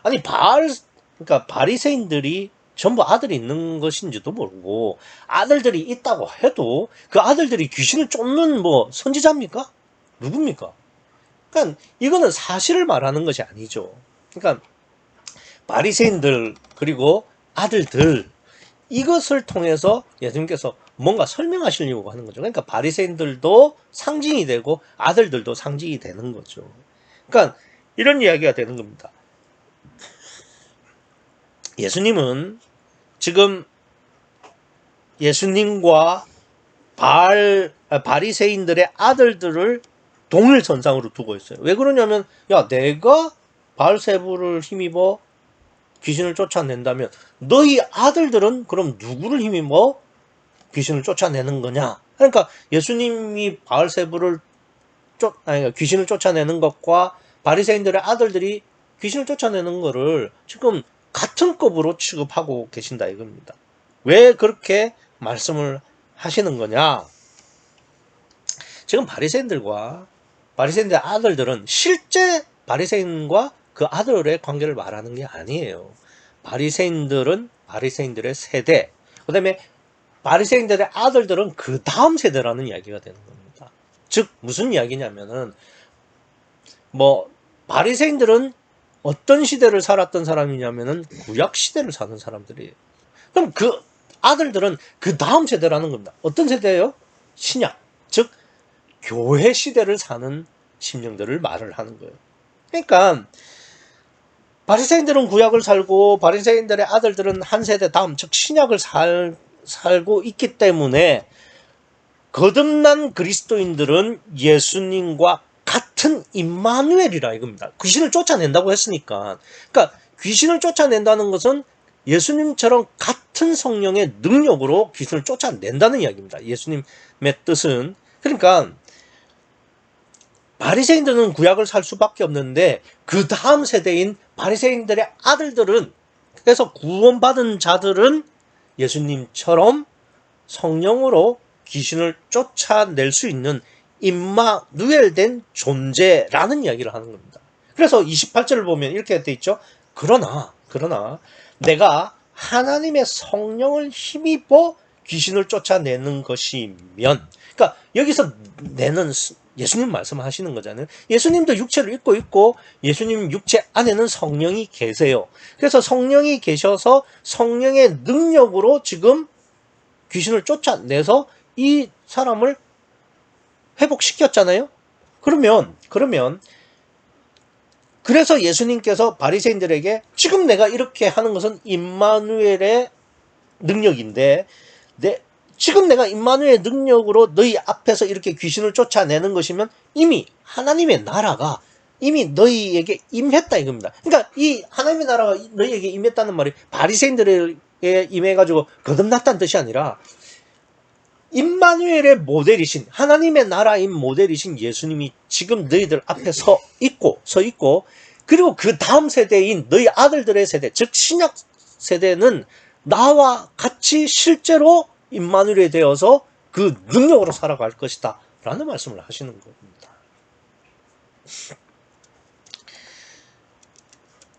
[SPEAKER 1] 아니 그러니까 바리새인들이 전부 아들이 있는 것인지도 모르고 아들들이 있다고 해도 그 아들들이 귀신을 쫓는 뭐 선지자입니까? 누굽니까? 그러니까 이거는 사실을 말하는 것이 아니죠. 그러니까 바리새인들 그리고 아들들 이것을 통해서 예수님께서 뭔가 설명하시려고 하는 거죠. 그러니까 바리새인들도 상징이 되고 아들들도 상징이 되는 거죠. 그러니까 이런 이야기가 되는 겁니다. 예수님은 지금 예수님과 바리새인들의 아들들을 동일선상으로 두고 있어요. 왜 그러냐면 야 내가 바알세불을 힘입어 귀신을 쫓아낸다면 너희 아들들은 그럼 누구를 힘입어 귀신을 쫓아내는 거냐? 그러니까 예수님이 바알세불을 귀신을 쫓아내는 것과 바리새인들의 아들들이 귀신을 쫓아내는 거를 지금 같은 급으로 취급하고 계신다 이겁니다. 왜 그렇게 말씀을 하시는 거냐? 지금 바리새인들과 바리새인들의 아들들은 실제 바리새인과 그 아들의 관계를 말하는 게 아니에요. 바리새인들은 바리새인들의 세대, 그 다음에 바리새인들의 아들들은 그 다음 세대라는 이야기가 되는 겁니다. 즉 무슨 이야기냐면은 뭐 바리새인들은 어떤 시대를 살았던 사람이냐면은 구약 시대를 사는 사람들이에요. 그럼 그 아들들은 그 다음 세대라는 겁니다. 어떤 세대예요? 신약, 즉 교회 시대를 사는 심령들을 말을 하는 거예요. 그러니까 바리새인들은 구약을 살고 바리새인들의 아들들은 한 세대 다음, 즉 신약을 살고 있기 때문에 거듭난 그리스도인들은 예수님과 같은 임마누엘이라 이겁니다. 귀신을 쫓아낸다고 했으니까. 그러니까 귀신을 쫓아낸다는 것은 예수님처럼 같은 성령의 능력으로 귀신을 쫓아낸다는 이야기입니다. 예수님의 뜻은. 그러니까 바리새인들은 구약을 살 수밖에 없는데 그 다음 세대인 바리새인들의 아들들은, 그래서 구원받은 자들은 예수님처럼 성령으로 귀신을 쫓아낼 수 있는 임마누엘된 존재라는 이야기를 하는 겁니다. 그래서 28절을 보면 이렇게 돼 있죠. 그러나 내가 하나님의 성령을 힘입어 귀신을 쫓아내는 것이면, 그러니까 여기서 내는 예수님 말씀하시는 거잖아요. 예수님도 육체를 입고 있고 예수님 육체 안에는 성령이 계세요. 그래서 성령이 계셔서 성령의 능력으로 지금 귀신을 쫓아내서 이 사람을 회복시켰잖아요. 그러면 그래서 예수님께서 바리새인들에게 지금 내가 이렇게 하는 것은 임마누엘의 능력인데 지금 내가 임마누엘의 능력으로 너희 앞에서 이렇게 귀신을 쫓아내는 것이면 이미 하나님의 나라가 이미 너희에게 임했다 이겁니다. 그러니까 이 하나님의 나라가 너희에게 임했다는 말이 바리새인들에게 임해가지고 거듭났다는 뜻이 아니라 임마누엘의 모델이신 하나님의 나라인 모델이신 예수님이 지금 너희들 앞에 서 있고 그리고 그 다음 세대인 너희 아들들의 세대, 즉 신약 세대는 나와 같이 실제로 임마누엘이 되어서 그 능력으로 살아갈 것이다 라는 말씀을 하시는 겁니다.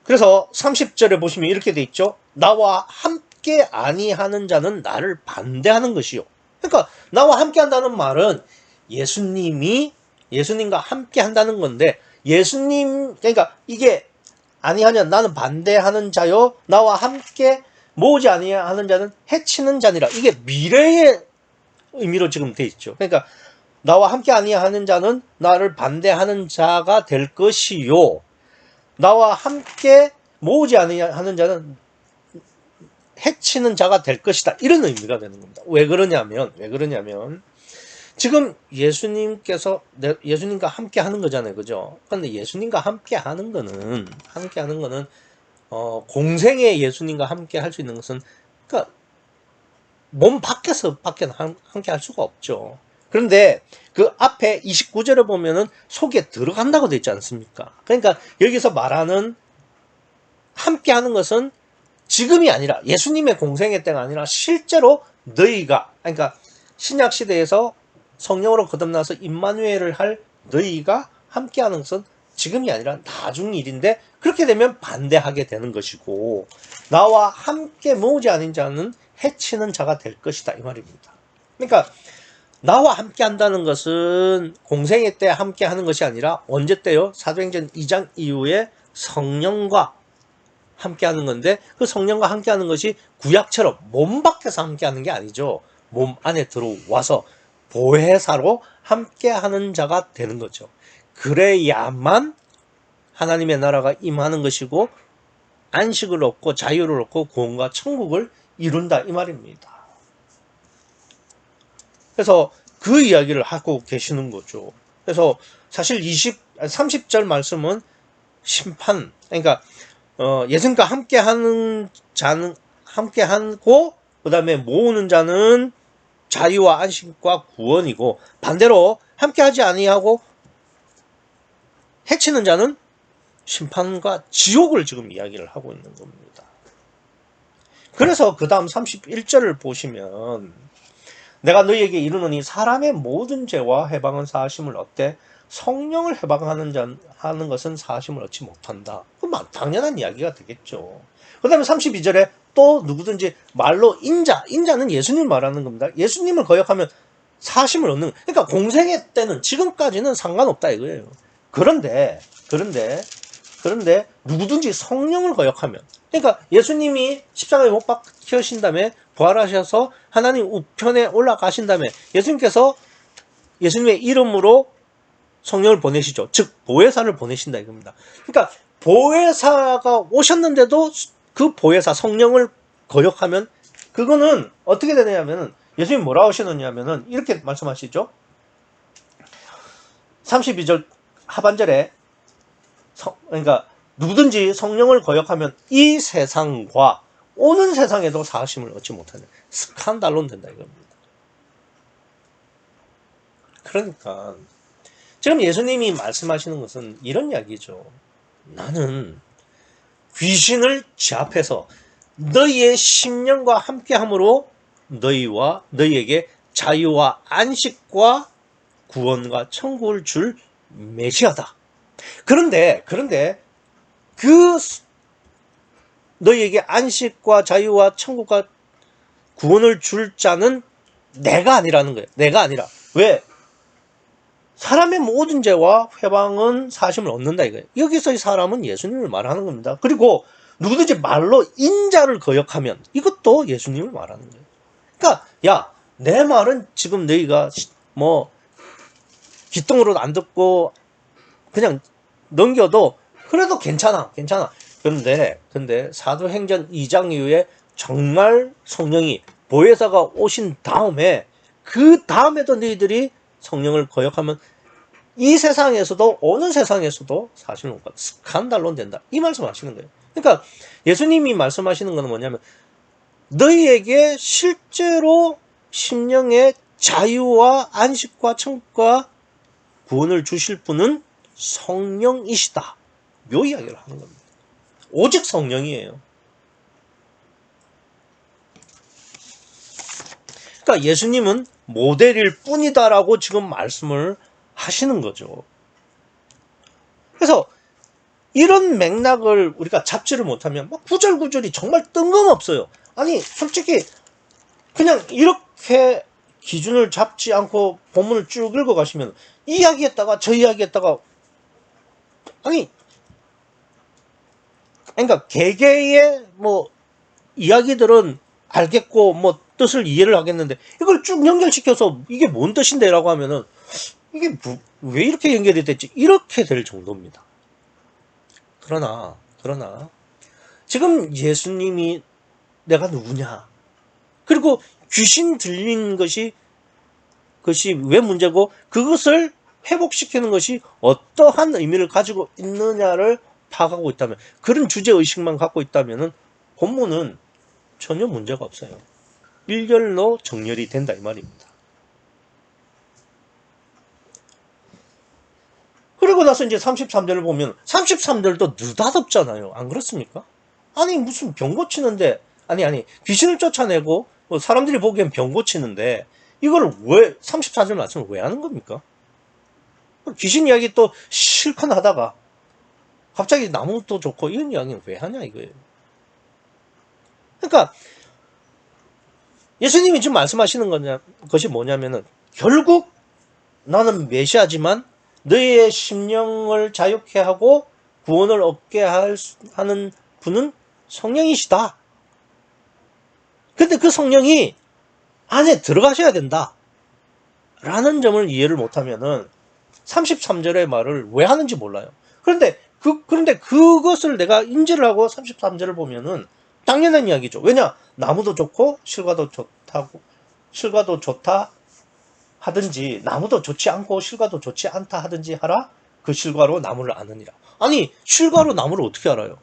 [SPEAKER 1] 그래서 30절에 보시면 이렇게 돼 있죠. 나와 함께 아니하는 자는 나를 반대하는 것이요. 그러니까 나와 함께 한다는 말은 예수님과 함께 한다는 건데, 그러니까 이게 아니하냐, 나는 반대하는 자요, 나와 함께 모으지 아니하는 자는 해치는 자니라. 이게 미래의 의미로 지금 돼 있죠. 그러니까 나와 함께 아니하는 자는 나를 반대하는 자가 될 것이요, 나와 함께 모으지 아니하는 자는 해치는 자가 될 것이다. 이런 의미가 되는 겁니다. 왜 그러냐면 지금 예수님과 함께 하는 거잖아요. 그죠? 근데 예수님과 함께 하는 거는 공생의 예수님과 함께 할 수 있는 것은, 그러니까 몸 밖에서밖에 함께 할 수가 없죠. 그런데 그 앞에 29절에 보면은 속에 들어간다고 되어 있지 않습니까? 그러니까 여기서 말하는 함께 하는 것은 지금이 아니라 예수님의 공생의 때가 아니라 실제로 너희가, 그러니까 신약 시대에서 성령으로 거듭나서 임마누엘을 할 너희가 함께하는 것은 지금이 아니라 나중 일인데 그렇게 되면 반대하게 되는 것이고 나와 함께 모으지 않은 자는 해치는 자가 될 것이다 이 말입니다. 그러니까 나와 함께 한다는 것은 공생애 때 함께 하는 것이 아니라 언제 때요? 사도행전 2장 이후에 성령과 함께 하는 건데 그 성령과 함께 하는 것이 구약처럼 몸 밖에서 함께 하는 게 아니죠. 몸 안에 들어와서 보혜사로 함께 하는 자가 되는 거죠. 그래야만 하나님의 나라가 임하는 것이고 안식을 얻고 자유를 얻고 구원과 천국을 이룬다 이 말입니다. 그래서 그 이야기를 하고 계시는 거죠. 그래서 사실 30절 말씀은 심판, 그러니까 예수님과 함께하는 자는 함께하고 그 다음에 모으는 자는 자유와 안식과 구원이고 반대로 함께하지 아니하고 해치는 자는 심판과 지옥을 지금 이야기를 하고 있는 겁니다. 그래서 그 다음 31절을 보시면 내가 너희에게 이르노니 사람의 모든 죄와 해방은 사하심을 얻되 성령을 해방하는 것은 사하심을 얻지 못한다. 그건 당연한 이야기가 되겠죠. 그 다음에 32절에 또 누구든지 말로 인자는 예수님 말하는 겁니다. 예수님을 거역하면 사하심을 얻는, 그러니까 공생애 때는 지금까지는 상관없다 이거예요. 그런데 누구든지 성령을 거역하면, 그러니까 예수님이 십자가에 못 박히신 다음에 부활하셔서 하나님 우편에 올라가신 다음에 예수님께서 예수님의 이름으로 성령을 보내시죠. 즉 보혜사를 보내신다 이겁니다. 그러니까 보혜사가 오셨는데도 그 보혜사 성령을 거역하면 그거는 어떻게 되냐면은 예수님이 뭐라고 하시느냐면은 이렇게 말씀하시죠. 32절 하반절에 그러니까 누구든지 성령을 거역하면 이 세상과 오는 세상에도 사하심을 얻지 못하는 스칸달론 된다 이겁니다. 그러니까 지금 예수님이 말씀하시는 것은 이런 이야기죠. 나는 귀신을 제압해서 너희의 심령과 함께함으로 너희에게 자유와 안식과 구원과 천국을 줄 메시아다. 그런데 그 너희에게 안식과 자유와 천국과 구원을 줄 자는 내가 아니라는 거예요. 내가 아니라. 왜? 사람의 모든 죄와 회방은 사심을 얻는다 이거예요. 여기서의 사람은 예수님을 말하는 겁니다. 그리고 누구든지 말로 인자를 거역하면 이것도 예수님을 말하는 거예요. 그러니까 야, 내 말은 지금 너희가 뭐 귓등으로 안 듣고 그냥 넘겨도 그래도 괜찮아. 근데 사도행전 2장 이후에 정말 성령이 보혜사가 오신 다음에 그 다음에도 너희들이 성령을 거역하면 이 세상에서도 어느 세상에서도 사실은 스칸달론 된다. 이 말씀 하시는 거예요. 그러니까 예수님이 말씀하시는 건 뭐냐면 너희에게 실제로 심령의 자유와 안식과 천국과 구원을 주실 분은 성령이시다. 요 이야기를 하는 겁니다. 오직 성령이에요. 그러니까 예수님은 모델일 뿐이다라고 지금 말씀을 하시는 거죠. 그래서 이런 맥락을 우리가 잡지를 못하면 막 구절구절이 정말 뜬금없어요. 아니 솔직히 그냥 이렇게 기준을 잡지 않고 본문을 쭉 읽어가시면 이 이야기했다가 저 이야기했다가 아니 그러니까 개개의 뭐 이야기들은 알겠고 뭐 뜻을 이해를 하겠는데 이걸 쭉 연결시켜서 이게 뭔 뜻인데 라고 하면은 이게 왜 이렇게 연결이 됐지? 이렇게 될 정도입니다. 그러나 지금 예수님이 내가 누구냐? 그리고 귀신 들린 것이 왜 문제고 그것을 회복시키는 것이 어떠한 의미를 가지고 있느냐를 파악하고 있다면 그런 주제의식만 갖고 있다면 본문은 전혀 문제가 없어요. 일렬로 정렬이 된다 이 말입니다. 그리고 나서 이제 33절을 보면 33절도 느닷없잖아요. 안 그렇습니까? 아니 무슨 병 고치는데 아니 귀신을 쫓아내고 사람들이 보기엔 병 고치는데 이걸 왜 34절 말씀을 왜 하는 겁니까? 귀신 이야기 또 실컷 하다가 갑자기 나무도 좋고 이런 이야기는 왜 하냐 이거예요. 그러니까 예수님이 지금 말씀하시는 것이 뭐냐면은 결국 나는 메시아지만 너희의 심령을 자유케 하고 구원을 얻게 하는 분은 성령이시다. 근데 그 성령이 안에 들어가셔야 된다. 라는 점을 이해를 못하면은 33절의 말을 왜 하는지 몰라요. 그런데 그것을 내가 인지를 하고 33절을 보면은 당연한 이야기죠. 왜냐? 나무도 좋고 실과도 좋다 하든지 나무도 좋지 않고 실과도 좋지 않다 하든지 하라. 그 실과로 나무를 아느니라. 아니, 실과로 나무를 어떻게 알아요?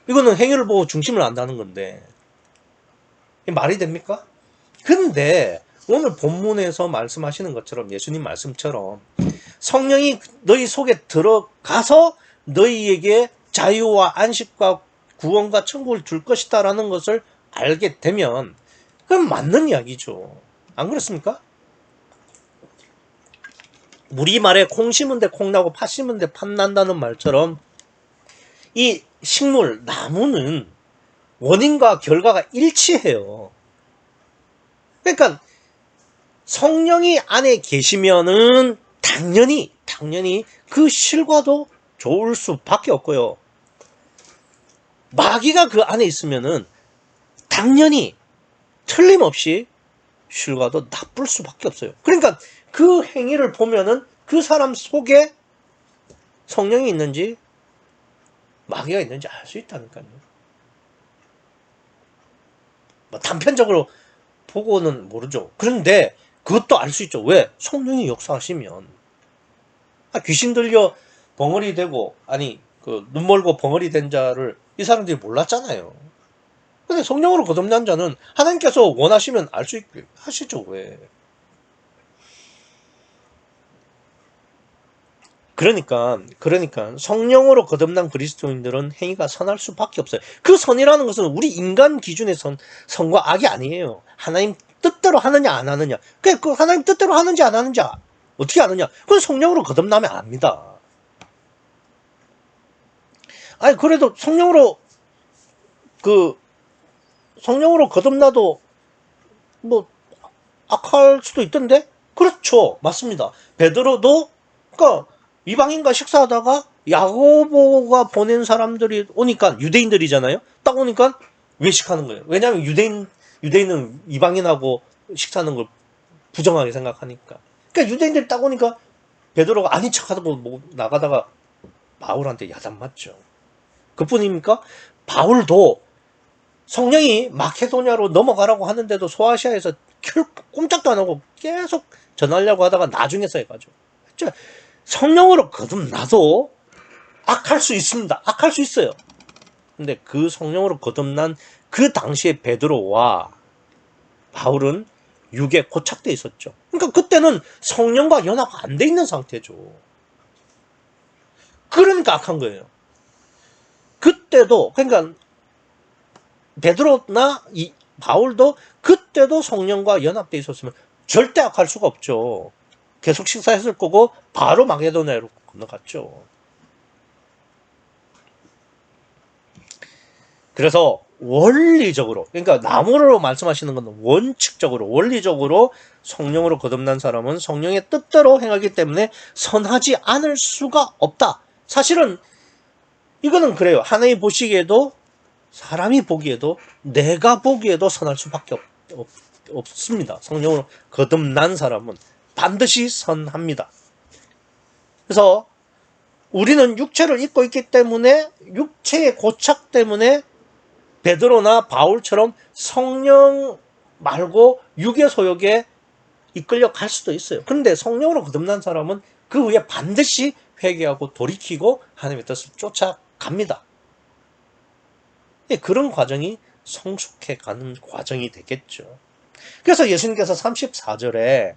[SPEAKER 1] 이거는 행위를 보고 중심을 안다는 건데 말이 됩니까? 근데 오늘 본문에서 말씀하시는 것처럼 예수님 말씀처럼 성령이 너희 속에 들어가서 너희에게 자유와 안식과 구원과 천국을 줄 것이다 라는 것을 알게 되면 그건 맞는 이야기죠. 안 그렇습니까? 우리말에 콩 심은 데 콩 나고 팥 심은 데 팥 난다는 말처럼 이 식물, 나무는 원인과 결과가 일치해요. 그러니까 성령이 안에 계시면은 당연히 그 실과도 좋을 수밖에 없고요. 마귀가 그 안에 있으면은 당연히 틀림없이 실과도 나쁠 수밖에 없어요. 그러니까 그 행위를 보면은 그 사람 속에 성령이 있는지 마귀가 있는지 알 수 있다니까요. 뭐 단편적으로 보고는 모르죠. 그런데 그것도 알 수 있죠. 왜? 성령이 역사하시면 귀신 들려 벙어리 되고 눈 멀고 벙어리 된 자를 이 사람들이 몰랐잖아요. 근데 성령으로 거듭난 자는 하나님께서 원하시면 알 수 있게 하시죠. 왜? 그러니까 성령으로 거듭난 그리스도인들은 행위가 선할 수밖에 없어요. 그 선이라는 것은 우리 인간 기준의 선과 악이 아니에요. 하나님 뜻대로 하느냐 안 하느냐. 그 하나님 뜻대로 하는지 안 하는지 어떻게 아느냐. 그건 성령으로 거듭나면 압니다. 아니 그래도 성령으로 거듭나도 뭐 악할 수도 있던데? 그렇죠. 맞습니다. 베드로도 그러니까 이방인과 식사하다가 야고보가 보낸 사람들이 오니까 유대인들이잖아요. 딱 오니까 외식하는 거예요. 왜냐하면 유대인은 이방인하고 식사하는 걸 부정하게 생각하니까. 그러니까 유대인들이 딱 오니까 베드로가 아닌 척하다가 뭐 나가다가 바울한테 야단 맞죠. 그뿐입니까? 바울도 성령이 마케도냐로 넘어가라고 하는데도 소아시아에서 꼼짝도 안 하고 계속 전하려고 하다가 나중에서 해가지고 성령으로 거듭나도 악할 수 있습니다. 악할 수 있어요. 근데 그 성령으로 거듭난 그 당시에 베드로와 바울은 육에 고착돼 있었죠. 그러니까 그때는 성령과 연합 안 돼 있는 상태죠. 그러니까 악한 거예요. 그때도 그러니까 베드로나 바울도 그때도 성령과 연합돼 있었으면 절대 악할 수가 없죠. 계속 식사했을 거고 바로 마게도냐로 건너갔죠. 그래서 원리적으로 그러니까 나무로 말씀하시는 건 원칙적으로 원리적으로 성령으로 거듭난 사람은 성령의 뜻대로 행하기 때문에 선하지 않을 수가 없다. 사실은 이거는 그래요. 하나님 보시기에도 사람이 보기에도 내가 보기에도 선할 수밖에 없습니다. 성령으로 거듭난 사람은 반드시 선합니다. 그래서 우리는 육체를 입고 있기 때문에 육체의 고착 때문에 베드로나 바울처럼 성령 말고 육의 소욕에 이끌려 갈 수도 있어요. 그런데 성령으로 거듭난 사람은 그 후에 반드시 회개하고 돌이키고 하나님의 뜻을 쫓아갑니다. 그런 과정이 성숙해가는 과정이 되겠죠. 그래서 예수님께서 34절에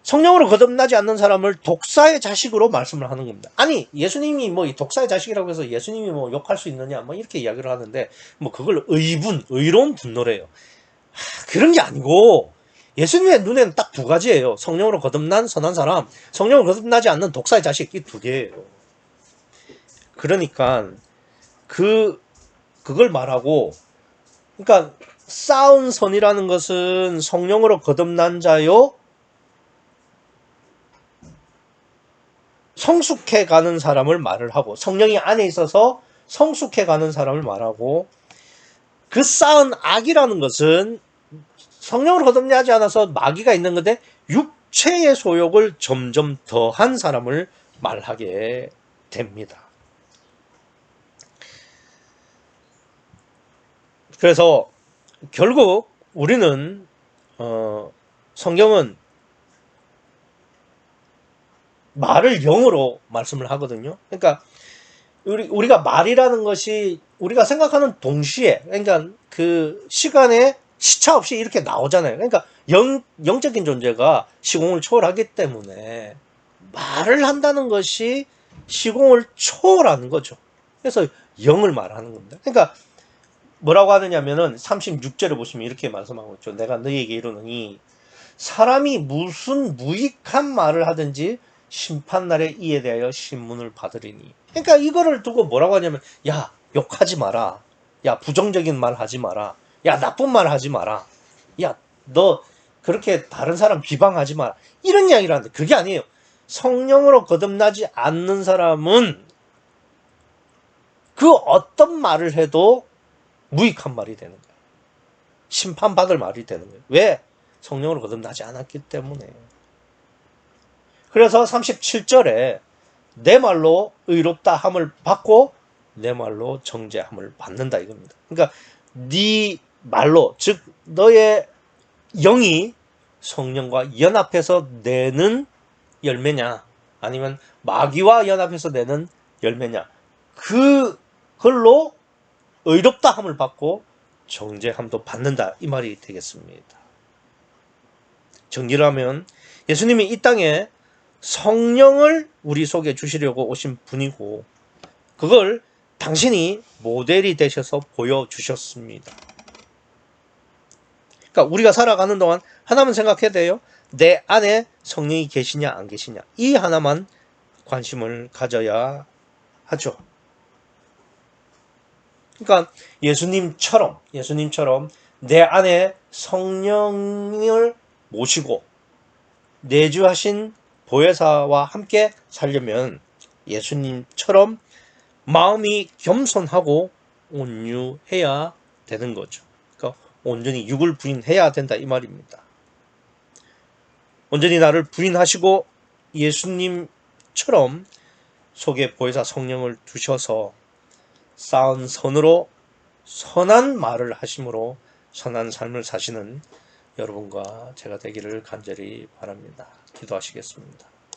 [SPEAKER 1] 성령으로 거듭나지 않는 사람을 독사의 자식으로 말씀을 하는 겁니다. 아니 예수님이 뭐 독사의 자식이라고 해서 예수님이 뭐 욕할 수 있느냐 뭐 이렇게 이야기를 하는데 뭐 그걸 의로운 분노래요. 그런 게 아니고 예수님의 눈에는 딱 두 가지예요. 성령으로 거듭난 선한 사람, 성령으로 거듭나지 않는 독사의 자식, 이 두 개예요. 그러니까 그걸 말하고, 그러니까 쌓은 선이라는 것은 성령으로 거듭난 자요, 성숙해 가는 사람을 말을 하고, 성령이 안에 있어서 성숙해 가는 사람을 말하고, 그 쌓은 악이라는 것은 성령으로 거듭나지 않아서 마귀가 있는 건데 육체의 소욕을 점점 더한 사람을 말하게 됩니다. 그래서 결국 우리는 성경은 말을 영으로 말씀을 하거든요. 그러니까 우리가 말이라는 것이 우리가 생각하는 동시에, 그러니까 그 시간에 시차 없이 이렇게 나오잖아요. 그러니까 영적인 존재가 시공을 초월하기 때문에 말을 한다는 것이 시공을 초월하는 거죠. 그래서 영을 말하는 겁니다. 그러니까 뭐라고 하느냐면은 36절에 보시면 이렇게 말씀하고 있죠. 내가 너희에게 이르노니 사람이 무슨 무익한 말을 하든지 심판날에 이에 대하여 신문을 받으리니. 그러니까 이거를 두고 뭐라고 하냐면, 야, 욕하지 마라. 야, 부정적인 말 하지 마라. 야, 나쁜 말 하지 마라. 야, 너 그렇게 다른 사람 비방하지 마라. 이런 이야기를 하는데 그게 아니에요. 성령으로 거듭나지 않는 사람은 그 어떤 말을 해도 무익한 말이 되는 거예요. 심판받을 말이 되는 거예요. 왜? 성령으로 거듭나지 않았기 때문에. 그래서 37절에 내 말로 의롭다 함을 받고 내 말로 정죄함을 받는다 이겁니다. 그러니까 네 말로, 즉 너의 영이 성령과 연합해서 내는 열매냐, 아니면 마귀와 연합해서 내는 열매냐, 그걸로 의롭다 함을 받고 정죄함도 받는다 이 말이 되겠습니다. 정리를 하면 예수님이 이 땅에 성령을 우리 속에 주시려고 오신 분이고, 그걸 당신이 모델이 되셔서 보여주셨습니다. 그러니까 우리가 살아가는 동안 하나만 생각해야 돼요. 내 안에 성령이 계시냐 안 계시냐, 이 하나만 관심을 가져야 하죠. 그러니까 예수님처럼 내 안에 성령을 모시고 내주하신 보혜사와 함께 살려면 예수님처럼 마음이 겸손하고 온유해야 되는 거죠. 그러니까 온전히 육을 부인해야 된다 이 말입니다. 온전히 나를 부인하시고 예수님처럼 속에 보혜사 성령을 두셔서 쌓은 선으로 선한 말을 하심으로 선한 삶을 사시는 여러분과 제가 되기를 간절히 바랍니다. 기도하시겠습니다.